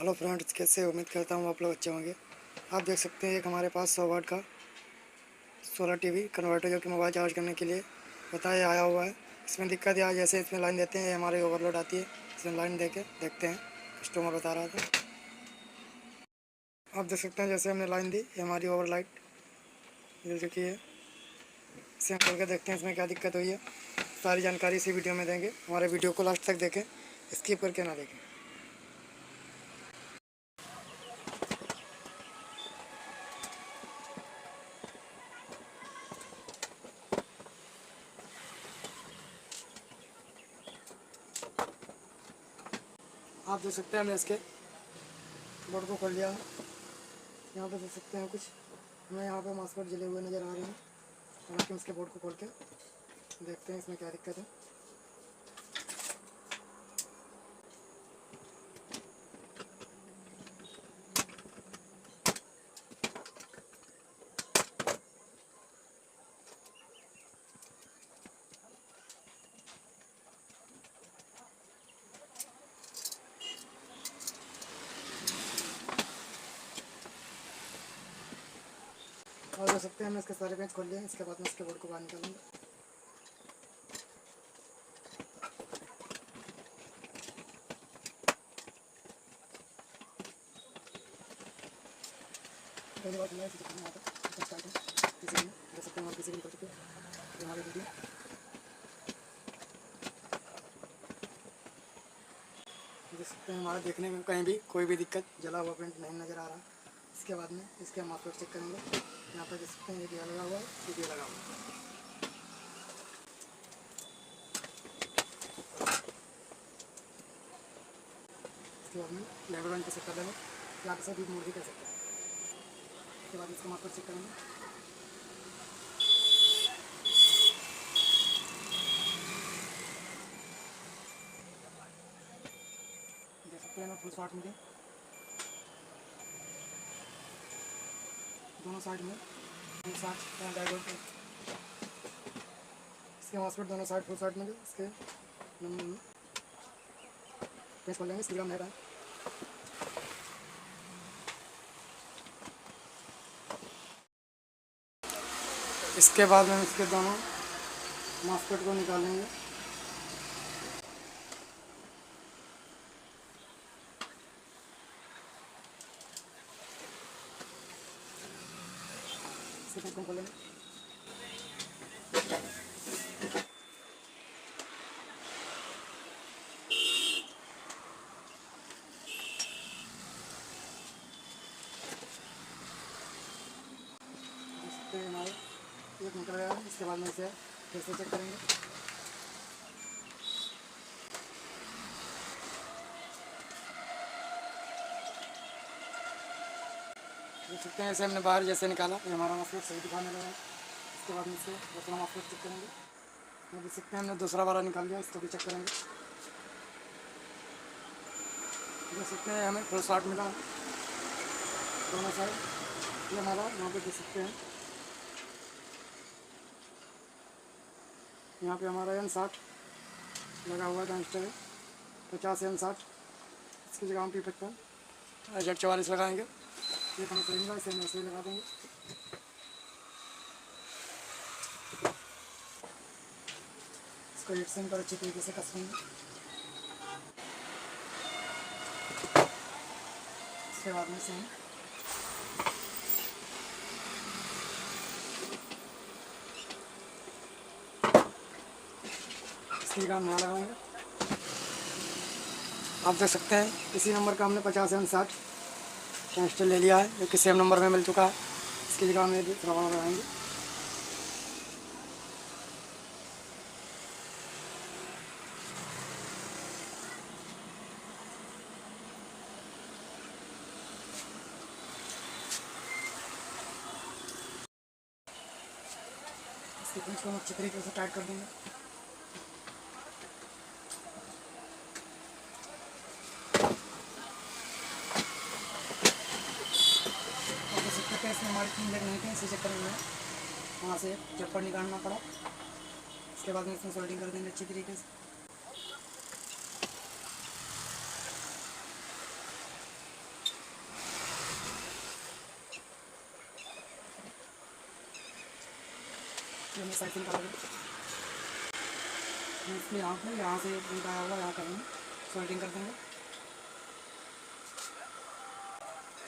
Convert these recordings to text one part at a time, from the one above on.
Hello friends, कैसे उम्मीद करता हूँ आप लोग अच्छे होंगे। आप देख सकते हैं एक हमारे पास 100 वाट का सोलर टीवी कन्वर्टर जो कि मोबाइल चार्ज करने के लिए बताया आया हुआ है। इसमें दिक्कत यह जैसे इसमें लाइन देते हैं हमारे ओवरलोड आती है। इसमें लाइन दे के देखते हैं, कस्टमर बता रहा था। आप देख सकते हैं जैसे हमने लाइन दी, ये हमारी ओवर लाइट जल चुकी है। इसे हम खोल के देखते हैं इसमें क्या दिक्कत हुई है। सारी जानकारी इसी वीडियो में देंगे। हमारे वीडियो को लास्ट तक देखें, स्किप करके ना देखें। आप देख सकते हैं हमने इसके बोर्ड को खोल लिया है। यहाँ पे देख सकते हैं कुछ हमें यहाँ पे मास्कोट जले हुए नज़र आ रहे हैं। हालांकि इसके बोर्ड को खोल के देखते हैं इसमें क्या दिक्कत है। और देख सकते हैं हमने इसके सारे पेज खोल लिए हैं। इसके बाद में इसके बोर्ड को बाहर निकालेंगे। पहली बात है इसे करना आता है स्टार्ट है किसी में देख सकते हैं हम किसी भी कर चुके हैं हमारी वीडियो देख सकते हैं। हमारा देखने में कहीं भी कोई भी दिक्कत जला हुआ प्रिंट नहीं नज़र आ रहा। इसके बाद में इसके हम मास्कोट चेक करेंगे। यहाँ पर देख सकते हैं एक ये लगा हुआ है, एक ये लगा हुआ है। इसके बाद में लेवल 1 पे सेट कर देंगे या किसी भी मोड भी कर सकते हैं। उसके बाद इसका मास्कोट चेक करेंगे। देख सकते हैं फुल शॉट में दोनों साइड में फुल शॉट डायगोनल पे इसके मास्कोट दोनों साइड फुल शॉट में इसके नंबर में पेज खोल लेंगे। स्क्रीन में रहा है। इसके बाद हम इसके दोनों मास्कोट को निकालेंगे। इसके खोलेंगे। हमारे एक निकल गया है। इसके बाद में इसे फिर से चेक करेंगे। देख सकते हैं ऐसे हमने बाहर जैसे निकाला, ये हमारा मास्कोट सही दिखाने लगा है। इसके बाद में इसे दूसरा मास्कोट चेक करेंगे। ये देख सकते हैं हमने दूसरा वाला निकाल लिया, इसको भी चेक करेंगे। देख सकते हैं हमें फुल शॉट मिला दोनों साइड। ये हमारा यहाँ पे देख सकते हैं, यहाँ पे हमारा N60 लगा हुआ है। ट्रांजिस्टर है 50 N60। इसकी जगह हम P55 Z44 लगाएंगे। ये हमें सही मिला, इसे हम ऐसे ही लगा देंगे। इसको एक सेम पर अच्छी तरीके से कस लेंगे। इसके बाद में सेम इसकी जगह हम नया लगाएंगे। आप देख सकते हैं इसी नंबर का हमने 50 N60 ट्रांजिस्टर ले लिया है, जो कि सेम नंबर में मिल चुका है। इसकी जगह हम ये रवा लगाएंगे। इसके पिंच को हम अच्छी तरीके से टाइट कर देंगे। और देख सकते हैं इसमें हमारी 3 लेग नहीं थे, इसी चक्कर में वहाँ से चप्पड़ निकालना पड़ा। इसके बाद में इसमें सोल्डिंग कर देंगे अच्छी तरीके से। इसलिए हमें साइड से निकाला गया। इसलिए यहाँ से निकाला हुआ यहाँ करेंगे, सोल्डिंग कर देंगे।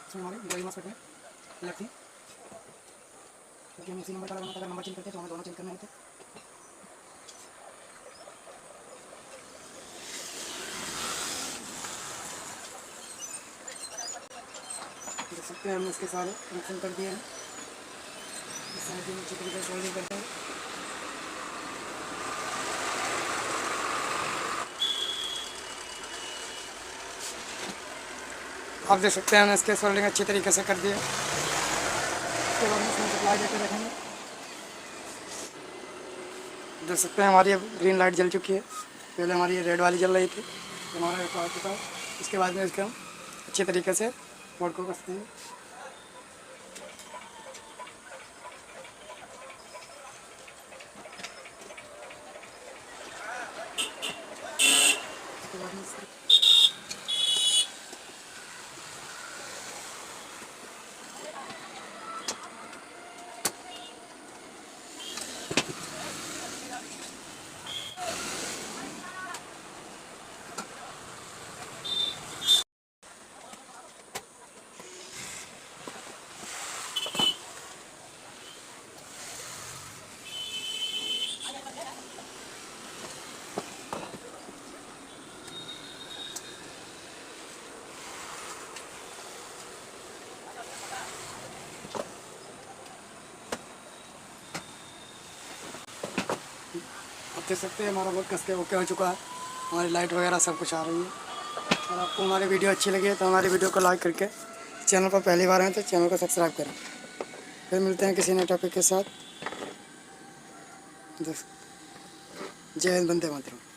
इसमें हमारी गोली मास में लगती, क्योंकि हम इसी नंबर का अगर नंबर चेंज करते हैं तो हमें दोनों चेंज करने होते हैं। देख सकते हैं हमने इसके सारे कनेक्शन कर दिए हैं। इस साइड में अच्छी तरीके से सोल्डिंग करते हैं। आप देख सकते हैं हमने इसके सोल्डिंग अच्छी तरीके से कर दिए। उसके बाद इसमें सप्लाई देकर रखेंगे। देख सकते हैं हमारी अब ग्रीन लाइट जल चुकी है। पहले हमारी रेड वाली जल रही थी, हमारा आ चुका है। इसके बाद में इसका हम अच्छी तरीके से बोर्ड को कसते हैं। इसके बाद में आप देख सकते हैं हमारा बहुत कस के ओके हो चुका है। हमारी लाइट वगैरह सब कुछ आ रही है। और आपको हमारी वीडियो अच्छी लगी है तो हमारी वीडियो को लाइक करके, चैनल पर पहली बार आए तो चैनल को सब्सक्राइब करें। फिर मिलते हैं किसी नए टॉपिक के साथ। जय हिंद, वंदे मातरम।